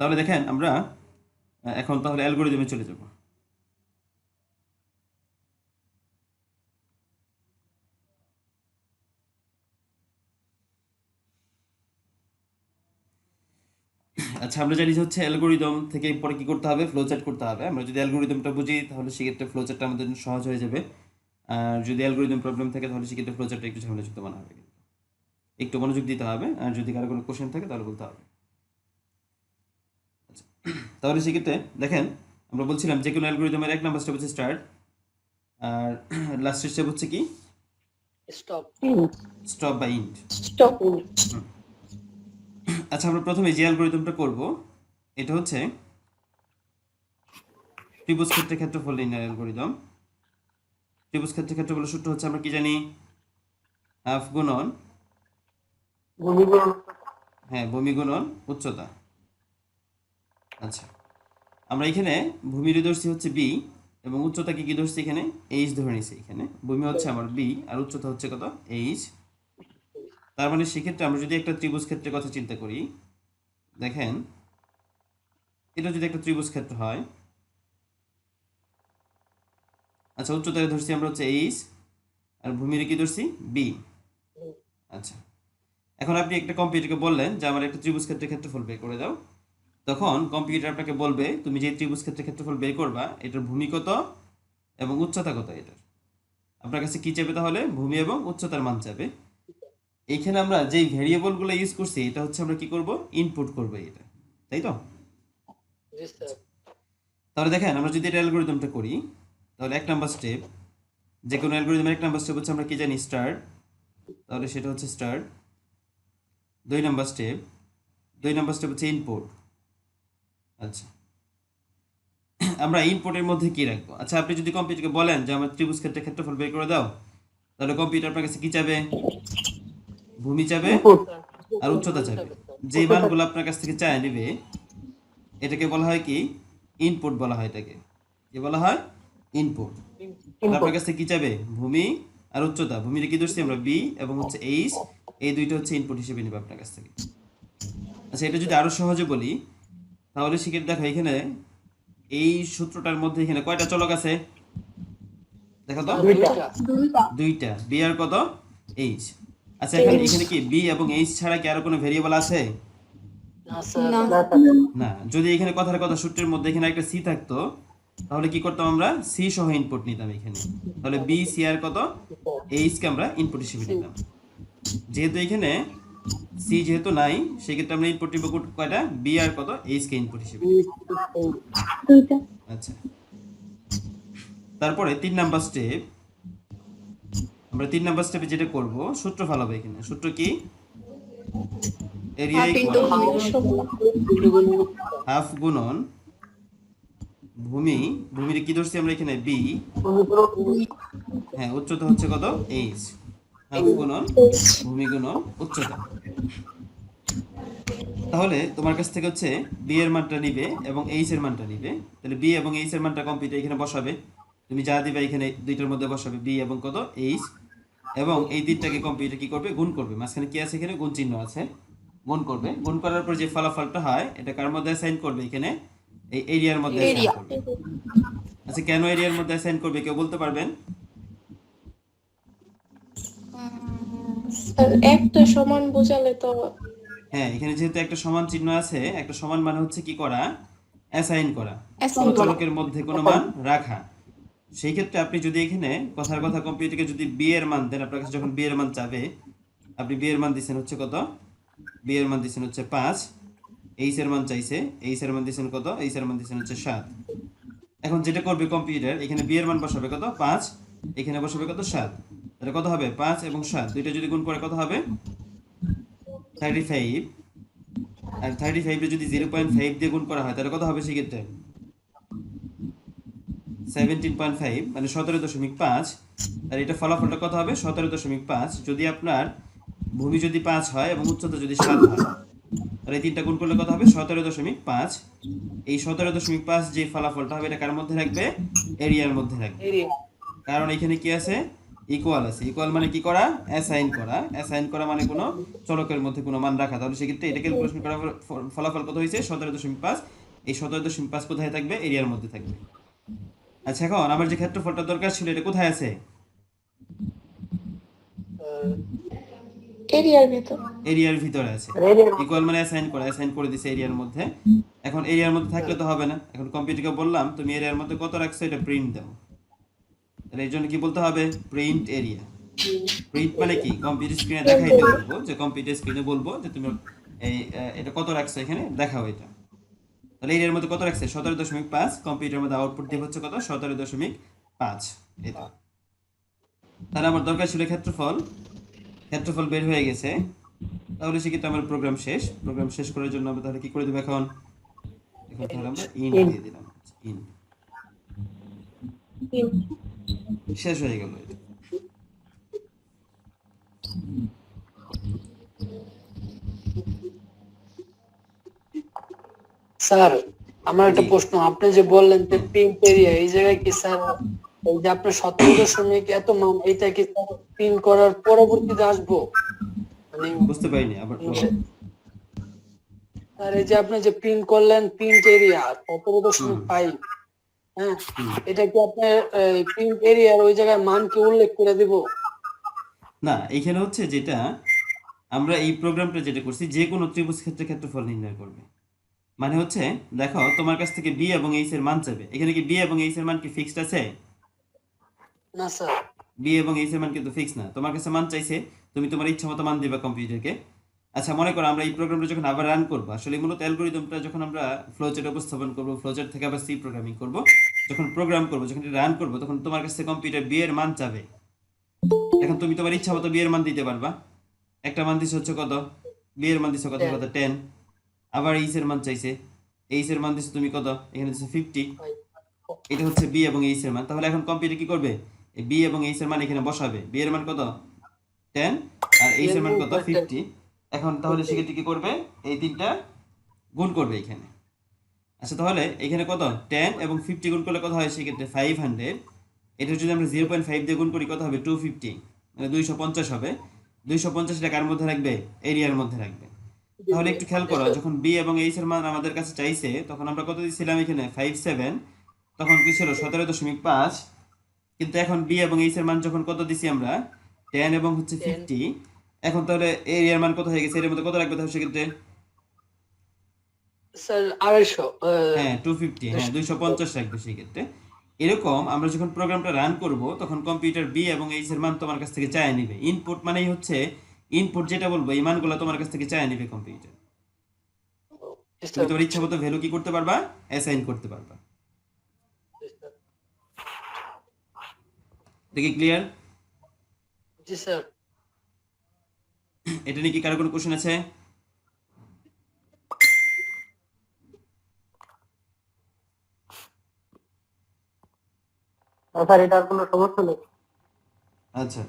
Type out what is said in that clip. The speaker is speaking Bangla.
তাহলে দেখেন আমরা এখন তাহলে অ্যালগরিদমে চলে যাব। আচ্ছা, আমরা জানি যে হচ্ছে অ্যালগরিদম থেকে পরে কি করতে হবে, ফ্লোচার্ট করতে হবে। আমরা যদি অ্যালগরিদমটা বুঝি তাহলে সেক্ষেত্রে ফ্লোচার্টটা আমাদের জন্য সহজ হয়ে যাবে। আর যদি অ্যালগরিদম প্রবলেম থাকে তাহলে সেক্ষেত্রে ফ্লোচার্টটা একটু ঝামেলাযুক্ত মনে হবে, একটু মনোযোগ দিতে হবে। আর যদি কারো কোনো কোশ্চেন থাকে তাহলে বলতে হবে। আচ্ছা, তাহলে সেক্ষেত্রে দেখেন আমরা বলছিলাম যে কোনো অ্যালগরিদমের 1 নাম্বার স্টেপ হচ্ছে স্টার্ট, আর লাস্ট স্টেপ হচ্ছে কি স্টপ বা ইন্ট। আচ্ছা, আমরা প্রথমে যে অ্যালগরিদমটা করব এটা হচ্ছে ত্রিভুজ ক্ষেত্রের ক্ষেত্রফল নির্ণয়ের অ্যালগরিদম। ত্রিভুজ ক্ষেত্রের ক্ষেত্রফলের সূত্র হচ্ছে আমরা কি জানি, হাফ গুণন ভূমি গুণন উচ্চতা। আচ্ছা, আমরা এখানে ভূমির ধরছি হচ্ছে বি এবং উচ্চতাকে কি ধরছি এখানে এইচ ধরে নিছি। এখানে ভূমি হচ্ছে আমার বি আর উচ্চতা হচ্ছে কত এইচ। তার মানে সেক্ষেত্রে আমরা যদি একটা ত্রিভুজ ক্ষেত্রের কথা চিন্তা করি, দেখেন এটা যদি একটা ত্রিভুজ ক্ষেত্র হয়, আচ্ছা উচ্চতায় ধরছি আমরা হচ্ছে এইচ আর ভূমির কি ধরছি বি। আচ্ছা, এখন আপনি একটা কম্পিউটারকে বললেন যে আমার একটা ত্রিভুজ ক্ষেত্রের ক্ষেত্রফল বের করে দাও, তখন কম্পিউটার আপনাকে বলবে তুমি যে ত্রিভুজ ক্ষেত্রের ক্ষেত্রফল বের করবা এটার ভূমি কত এবং উচ্চতা কত। এটার আপনার কাছে কি চাইবে, তাহলে ভূমি এবং উচ্চতার মান চাইবে। এইখানে আমরা যেই ভেরিয়েবলগুলো ইউজ করছি এটা হচ্ছে আমরা কি করব, ইনপুট করব এটা, তাই তো? তাহলে দেখেন আমরা যদি এটা অ্যালগরিদমটা করি তাহলে 1 নাম্বার স্টেপ, যে কোনো অ্যালগরিদমের 1 নাম্বার স্টেপ হচ্ছে আমরা কি জানি স্টার্ট, তাহলে সেটা হচ্ছে start. 2 number step, 2 number step হচ্ছে ইনপুট। আচ্ছা, আমরা ইনপুটের মধ্যে কি রাখবো? আচ্ছা, আপনি যদি কম্পিউটারকে বলেন যে আমার ত্রিভুজ ক্ষেত্রের ক্ষেত্রফল বের করে দাও, তাহলে কম্পিউটার আপনার কাছে কি চাবে, ভূমি চাবে আর উচ্চতা চাবে। যে মানগুলো আপনার কাছ থেকে চায় নেবে এটাকে বলা হয় কি, ইনপুট বলা হয়। এটাকে কি বলা হয়, ইনপুট। আপনার কাছ থেকে কি চাবে, ভূমি আর উচ্চতা। ভূমির কি ধরছি আমরা বি এবং হচ্ছে এইচ, এই দুইটা হচ্ছে ইনপুট হিসেবে নেবে আপনার কাছ থেকে। আচ্ছা, এটা যদি আরো সহজে বলি তাহলে সেক্ষেত্রে দেখো এখানে এই সূত্রটার মধ্যে এখানে কয়টা চলক আছে, দেখো তো, দুইটা, বি আর কত এইচ। আচ্ছা, এখন এখানে কি বি এবং এইচ ছাড়া কি আরো কোনো ভেরিয়েবল আছে? না। যদি এখানে কথার কথা সূত্রের মধ্যে এখানে একটা সি থাকতো তাহলে কি করতাম, আমরা সি সহ ইনপুট নিতাম এখানে। তাহলে বি সি আর কত এইচ কে আমরা ইনপুট হিসেবে নিতাম। যেহেতু এখানে সি যেহেতু নাই সেক্ষেত্রে আমরা ইনপুট নিব কয়টা, বি আর কত এইচ কে ইনপুট হিসেবে। আচ্ছা, তারপরে 3 নাম্বার স্টেপ, আমরা 3 নাম্বার স্টেপে যেটা করব সূত্র ফলাবো। এখানে সূত্র কি, এরিয়া ইকুয়াল হাফ গুণন ভূমির কি ধরছি আমরা এখানে বি, হ্যাঁ উচ্চতা হচ্ছে কত এইচ, হাফ গুণন ভূমি গুণন উচ্চতা। তাহলে তোমার কাছ থেকে হচ্ছে বি এর মানটা নিবে এবং এইচ এর মানটা নিবে। তাহলে বি এবং এইচ এর মানটা কম্পিউটার এখানে বসাবে, তুমি যা দিবে এখানে দুইটার মধ্যে বসাবে বি এবং কত এইচ, এবং এই তিনটাকে কম্পিউটার কি করবে, গুণ করবে। মাঝখানে কি আছে, এখানে গুণ চিহ্ন আছে, গুণ করবে। গুণ করার পর যে ফলাফলটা হয় এটা কার মধ্যে অ্যাসাইন করবে, এখানে এই এরিয়ার মধ্যে অ্যাসাইন করবে। আচ্ছা, কেন এরিয়ার মধ্যে অ্যাসাইন করবে কেউ বলতে পারবেন? একটা সমান বোঝালে তো, হ্যাঁ, এখানে যেহেতু একটা সমান চিহ্ন আছে, একটা সমান মানে হচ্ছে কি করা, অ্যাসাইন করা, চলকের মধ্যে কোনো মান রাখা। সেই ক্ষেত্রে আপনি যদি এখানে কথার কথা কম্পিউটারকে যদি বি এর মান দেন, আপনার কাছে যখন বি এর মান চাবে, আপনি বি এর মান দিচ্ছেন হচ্ছে কত, বি এর মান দিচ্ছেন হচ্ছে 5, এইচ এর মান চাইছে, এইচ এর মান দিচ্ছেন কত, এইচ এর মান দিচ্ছেন হচ্ছে 7। এখন যেটা করবে কম্পিউটার, এখানে বি এর মান বসাবে কত 5, এখানে বসাবে কত 7, তাহলে কত হবে 5 এবং 7 দুইটা যদি গুণ করে কত হবে 35, আর 35 এ যদি 0.5 দিয়ে গুণ করা হয় তাহলে কত হবে সেক্ষেত্রে 17.5, মানে 17.5। আর এটা ফলাফলটা কত হবে 17.5। যদি আপনার ভূমি যদি 5 হয় এবং উচ্চতা যদি 7 হয় তাহলে এই তিনটা গুণ করলে কত হবে 17.5। এই 17.5 যে ফলাফলটা হবে এটা কার মধ্যে রাখবে, এরিয়ার মধ্যে রাখবে। কারণ এখানে কি আছে, ইকুয়াল আছে, ইকুয়াল মানে কি করা, অ্যাসাইন করা, অ্যাসাইন করা মানে কোনো চলকের মধ্যে কোনো মান রাখা। তাহলে সেক্ষেত্রে এটা ক্যালকুলেশন করার ফলাফল কত হয়েছে 17.5। এই 17.5 কোথায় থাকবে, এরিয়ার মধ্যে থাকবে। আচ্ছা এখন আমার যে ক্ষেত্রফলটা দরকার ছিল এটা কোথায় আছে, এরিয়ার ভেতর। এরিয়ার ভিতরে আছে। রেডিয়ার ইকুয়াল মানে অ্যাসাইন করে দিছে এরিয়ার মধ্যে। এখন এরিয়ার মধ্যে থাকলে তো হবে না, এখন কম্পিউটারকে বললাম তুমি এরিয়ার মধ্যে কত রাখছো এটা প্রিন্ট দাও। তাহলে এই জন্য কি বলতে হবে, প্রিন্ট এরিয়া। প্রিন্ট মানে কি, কম্পিউটার স্ক্রিনে দেখাইতে বলবো, যে কম্পিউটার স্ক্রিনে বলবো যে তুমি এই এটা কত রাখছো এখানে দেখাও এটা। তাহলে এরিয়ার মধ্যে কত রাখছে 17.5, কম্পিউটারের মধ্যে আউটপুট দিয়ে হচ্ছে কত 17.5 এটা। তাহলে আমার দরকার ছিল ক্ষেত্রফল, ক্ষেত্রফল বের হয়ে গেছে। তাহলে সেক্ষেত্রে আমার প্রোগ্রাম শেষ। প্রোগ্রাম শেষ করার জন্য আমরা তাহলে কি করে দেবো এখন, এখন তাহলে আমরা ইন্ট দিয়ে দিলাম, ইন্ট, শেষ হয়ে গেল এটা। স্যার, আমার একটা জি প্রশ্ন, আপনি যে বললেন যে প্রিন্ট এরিয়া, এই জায়গায় কি স্যার এই যে আপনার 17 এত মান, এটা কি প্রিন্ট করার পরবর্তীতে আসবো? মানে বুঝতে পারিনি, আবার বলো। স্যার এই যে আপনি যে প্রিন্ট করলেন প্রিন্ট এরিয়া হুম 17.5, হ্যাঁ, হুম। এটা কি আপনার প্রিন্ট এরিয়ার ওই জায়গায় মান কি উল্লেখ করে দিব? না এখানে হচ্ছে যেটা আমরা এই প্রোগ্রামটা যেটা করছি, যে কোনো ত্রিভুজ ক্ষেত্রে ক্ষেত্রফল নির্ণয় করবে। মানে হচ্ছে দেখো তোমার কাছ থেকে বি এবং এইচ এর মান চাবে, এখানে কি বি এবং এইচ এর মান কি ফিক্সড আছে, না স্যার। বি এবং এইচ এর মান কিন্তু ফিক্স না, তোমার কাছে মান চাইছে, তুমি তোমার ইচ্ছা মতো মান দিবা কম্পিউটারকে। আচ্ছা মনে করো আমরা এই প্রোগ্রামটা যখন আবার রান করবো, আসলে মূলত অ্যালগোরিদমটা যখন আমরা ফ্লোচার্ট উপস্থাপন করবো, ফ্লোচার্ট থেকে আবার সি প্রোগ্রামিং করবো, যখন প্রোগ্রাম করবো, যখন রান করবো, তখন তোমার কাছে কম্পিউটার বি এর মান চাবে। এখন তুমি তোমার ইচ্ছা মতো বি এর মান দিতে পারবা। একটা মান দিছে হচ্ছে কত, বি এর মান দিছে কত কত 10, আবার এইচ এর মান চাইছে, এইচ এর মান দিছে তুমি কত, এখানে দিছে 50। এটা হচ্ছে বি এবং এইচ এর মান। তাহলে এখন কম্পিউটার কি করবে, এই বি এবং এইচ এর মান এখানে বসাবে, বি এর মান কত 10 আর এইচ এর মান কত 50। এখন তাহলে সেক্ষেত্রে কি করবে, এই তিনটা গুণ করবে এখানে। আচ্ছা তাহলে এখানে কত 10 এবং 50 গুণ করলে কত হয়, সেক্ষেত্রে 500। এটা যদি আমরা 0.5 দিয়ে গুণ করি কত হবে 250, মানে 250 হবে। 250 টাকার মধ্যে রাখবে, এরিয়ার মধ্যে রাখবে। তাহলে একটু খেয়াল করো, যখন বি এবং এইচ এর মান আমাদের কাছে চাইছে তখন আমরা কত দিয়েছিলাম এখানে 57, তখন কি ছিল 17.5। কিন্তু এখন বি এবং এইচ এর মান যখন কত দিছি আমরা 10 এবং হচ্ছে 50, এখন তাহলে এরিয়ার মান কত হয়ে গেছে, এর মধ্যে কত রাখবে তাহলে সেক্ষেত্রে, স্যার 250, হ্যাঁ 250, হ্যাঁ 250 রাখবে সেই ক্ষেত্রে। এরকম আমরা যখন প্রোগ্রামটা রান করব তখন কম্পিউটার বি এবং এইচ এর মান তোমার কাছ থেকে চায় নিবে। ইনপুট মানেই হচ্ছে ইনপুট, যেটা বলবো এই মানগুলো তোমার কাছ থেকে চায় নিবে কম্পিউটার। তুমি তোমার ইচ্ছা মতো ভ্যালু কি করতে পারবা, অ্যাসাইন করতে পারবা। এটা কি ক্লিয়ার? জি স্যার। এটা নিয়ে কি কারো কোনো কোশ্চেন আছে? স্যার এটার কোনো সমস্যা নেই। আচ্ছা